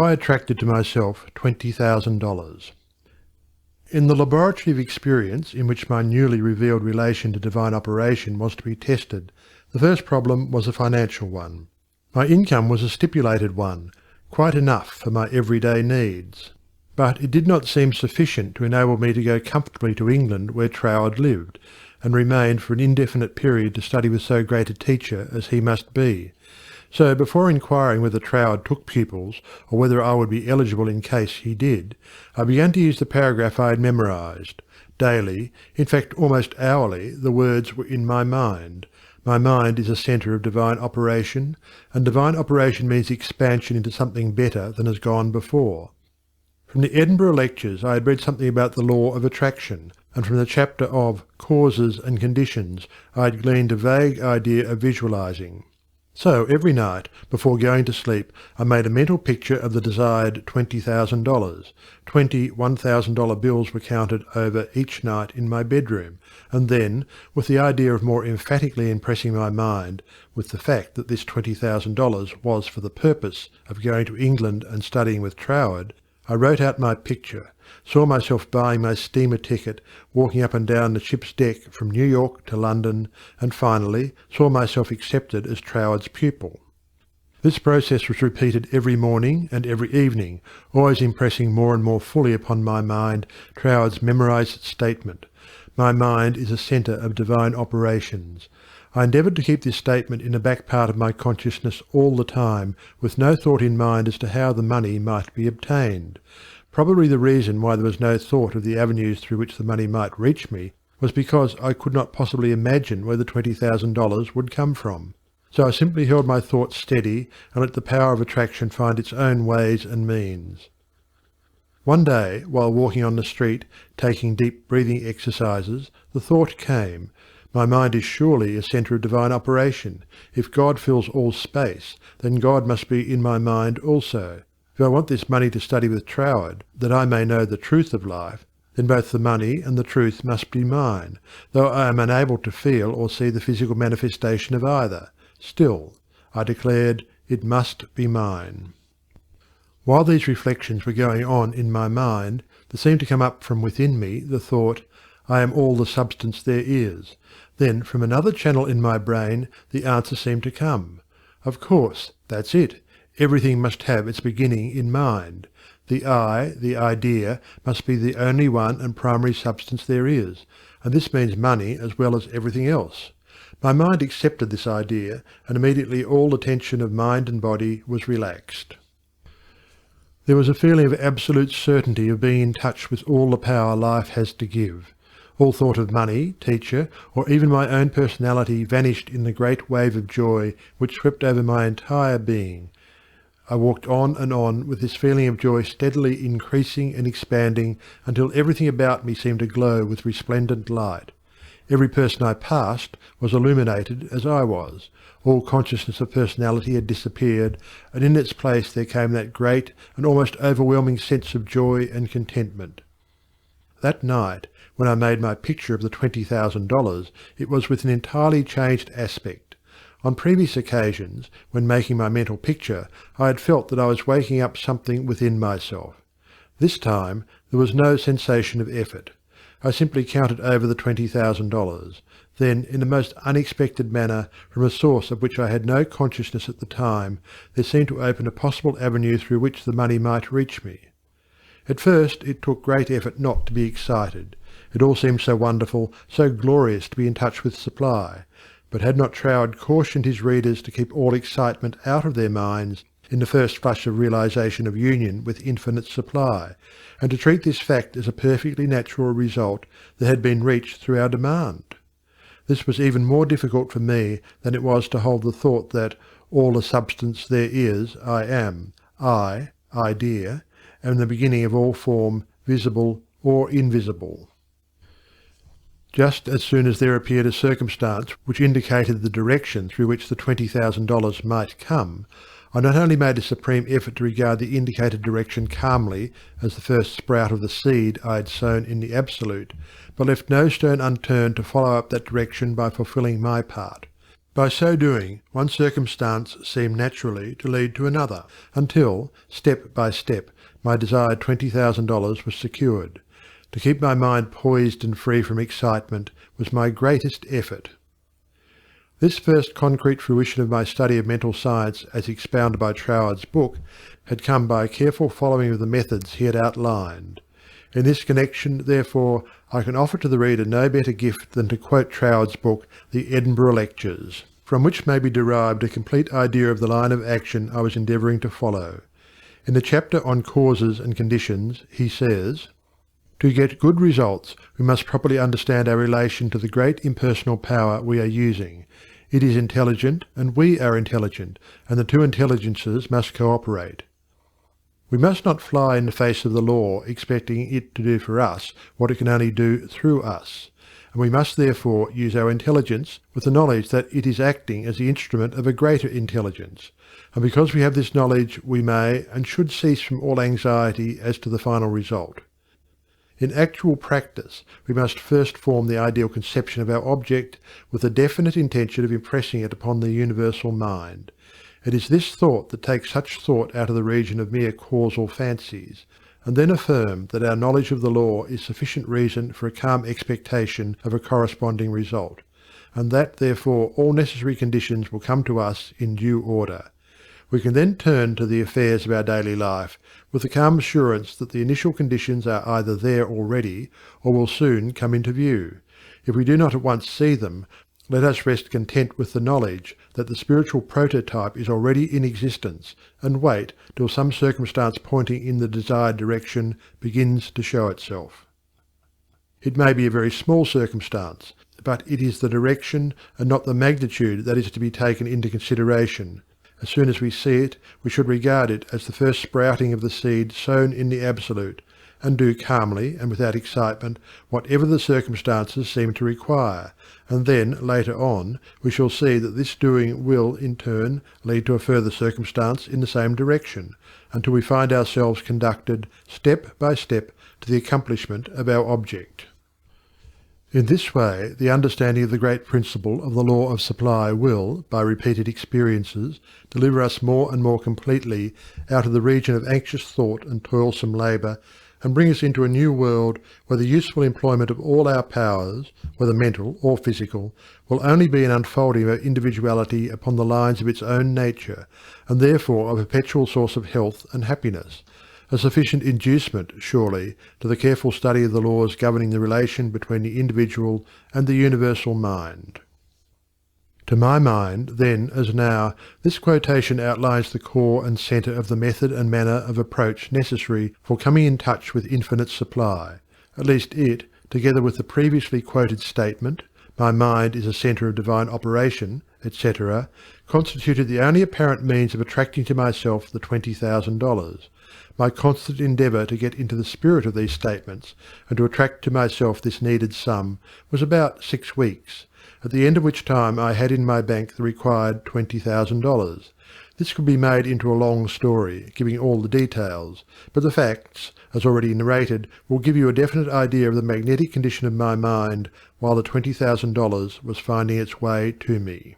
I attracted to myself $20,000. In the laboratory of experience in which my newly revealed relation to divine operation was to be tested, the first problem was a financial one. My income was a stipulated one, quite enough for my everyday needs. But it did not seem sufficient to enable me to go comfortably to England where Troward lived, and remain for an indefinite period to study with so great a teacher as he must be. So before inquiring whether Troward took pupils, or whether I would be eligible in case he did, I began to use the paragraph I had memorised. Daily, in fact almost hourly, the words were in my mind. My mind is a centre of divine operation, and divine operation means expansion into something better than has gone before. From the Edinburgh lectures I had read something about the law of attraction, and from the chapter of Causes and Conditions I had gleaned a vague idea of visualising. So every night, before going to sleep, I made a mental picture of the desired $20,000. 20 $1,000 bills were counted over each night in my bedroom, and then, with the idea of more emphatically impressing my mind with the fact that this $20,000 was for the purpose of going to England and studying with Troward, I wrote out my picture, saw myself buying my steamer ticket, walking up and down the ship's deck from New York to London, and finally saw myself accepted as Troward's pupil. This process was repeated every morning and every evening, always impressing more and more fully upon my mind Troward's memorised statement, "My mind is a centre of divine operations." I endeavoured to keep this statement in the back part of my consciousness all the time, with no thought in mind as to how the money might be obtained. Probably the reason why there was no thought of the avenues through which the money might reach me was because I could not possibly imagine where the $20,000 would come from. So I simply held my thoughts steady and let the power of attraction find its own ways and means. One day, while walking on the street, taking deep breathing exercises, the thought came, "My mind is surely a centre of divine operation. If God fills all space, then God must be in my mind also. If I want this money to study with Troward, that I may know the truth of life, then both the money and the truth must be mine, though I am unable to feel or see the physical manifestation of either. Still," I declared, "it must be mine." While these reflections were going on in my mind, there seemed to come up from within me the thought, "I am all the substance there is." Then from another channel in my brain the answer seemed to come. Of course, that's it. Everything must have its beginning in mind. The I, the idea, must be the only one and primary substance there is, and this means money as well as everything else. My mind accepted this idea, and immediately all the tension of mind and body was relaxed. There was a feeling of absolute certainty of being in touch with all the power life has to give. All thought of money, teacher, or even my own personality vanished in the great wave of joy which swept over my entire being. I walked on with this feeling of joy steadily increasing and expanding until everything about me seemed to glow with resplendent light. Every person I passed was illuminated as I was. All consciousness of personality had disappeared, and in its place there came that great and almost overwhelming sense of joy and contentment. That night, when I made my picture of the $20,000, it was with an entirely changed aspect. On previous occasions, when making my mental picture, I had felt that I was waking up something within myself. This time there was no sensation of effort. I simply counted over the $20,000. Then, in the most unexpected manner, from a source of which I had no consciousness at the time, there seemed to open a possible avenue through which the money might reach me. At first it took great effort not to be excited. It all seemed so wonderful, so glorious to be in touch with supply. But had not Troward cautioned his readers to keep all excitement out of their minds in the first flush of realization of union with infinite supply, and to treat this fact as a perfectly natural result that had been reached through our demand? This was even more difficult for me than it was to hold the thought that all the substance there is I am, I, idea, am the beginning of all form, visible or invisible. Just as soon as there appeared a circumstance which indicated the direction through which the $20,000 might come, I not only made a supreme effort to regard the indicated direction calmly as the first sprout of the seed I had sown in the Absolute, but left no stone unturned to follow up that direction by fulfilling my part. By so doing, one circumstance seemed naturally to lead to another, until, step by step, my desired $20,000 was secured. To keep my mind poised and free from excitement was my greatest effort. This first concrete fruition of my study of mental science as expounded by Troward's book had come by a careful following of the methods he had outlined. In this connection, therefore, I can offer to the reader no better gift than to quote Troward's book, The Edinburgh Lectures, from which may be derived a complete idea of the line of action I was endeavouring to follow. In the chapter on causes and conditions, he says, "To get good results, we must properly understand our relation to the great impersonal power we are using. It is intelligent, and we are intelligent, and the two intelligences must cooperate. We must not fly in the face of the law, expecting it to do for us what it can only do through us, and we must therefore use our intelligence with the knowledge that it is acting as the instrument of a greater intelligence, and because we have this knowledge we may and should cease from all anxiety as to the final result. In actual practice, we must first form the ideal conception of our object with the definite intention of impressing it upon the universal mind. It is this thought that takes such thought out of the region of mere causal fancies, and then affirm that our knowledge of the law is sufficient reason for a calm expectation of a corresponding result, and that therefore all necessary conditions will come to us in due order. We can then turn to the affairs of our daily life with the calm assurance that the initial conditions are either there already or will soon come into view. If we do not at once see them, let us rest content with the knowledge that the spiritual prototype is already in existence, and wait till some circumstance pointing in the desired direction begins to show itself. It may be a very small circumstance, but it is the direction and not the magnitude that is to be taken into consideration. As soon as we see it, we should regard it as the first sprouting of the seed sown in the Absolute, and do calmly and without excitement whatever the circumstances seem to require, and then, later on, we shall see that this doing will, in turn, lead to a further circumstance in the same direction, until we find ourselves conducted, step by step, to the accomplishment of our object. In this way, the understanding of the great principle of the law of supply will, by repeated experiences, deliver us more and more completely out of the region of anxious thought and toilsome labour, and bring us into a new world where the useful employment of all our powers, whether mental or physical, will only be an unfolding of our individuality upon the lines of its own nature, and therefore a perpetual source of health and happiness, a sufficient inducement, surely, to the careful study of the laws governing the relation between the individual and the universal mind. To my mind, then as now, this quotation outlines the core and centre of the method and manner of approach necessary for coming in touch with infinite supply. At least it, together with the previously quoted statement, "My mind is a centre of divine operation," etc., constituted the only apparent means of attracting to myself the $20,000. My constant endeavour to get into the spirit of these statements, and to attract to myself this needed sum, was about 6 weeks, at the end of which time I had in my bank the required $20,000. This could be made into a long story, giving all the details, but the facts, as already narrated, will give you a definite idea of the magnetic condition of my mind while the $20,000 was finding its way to me.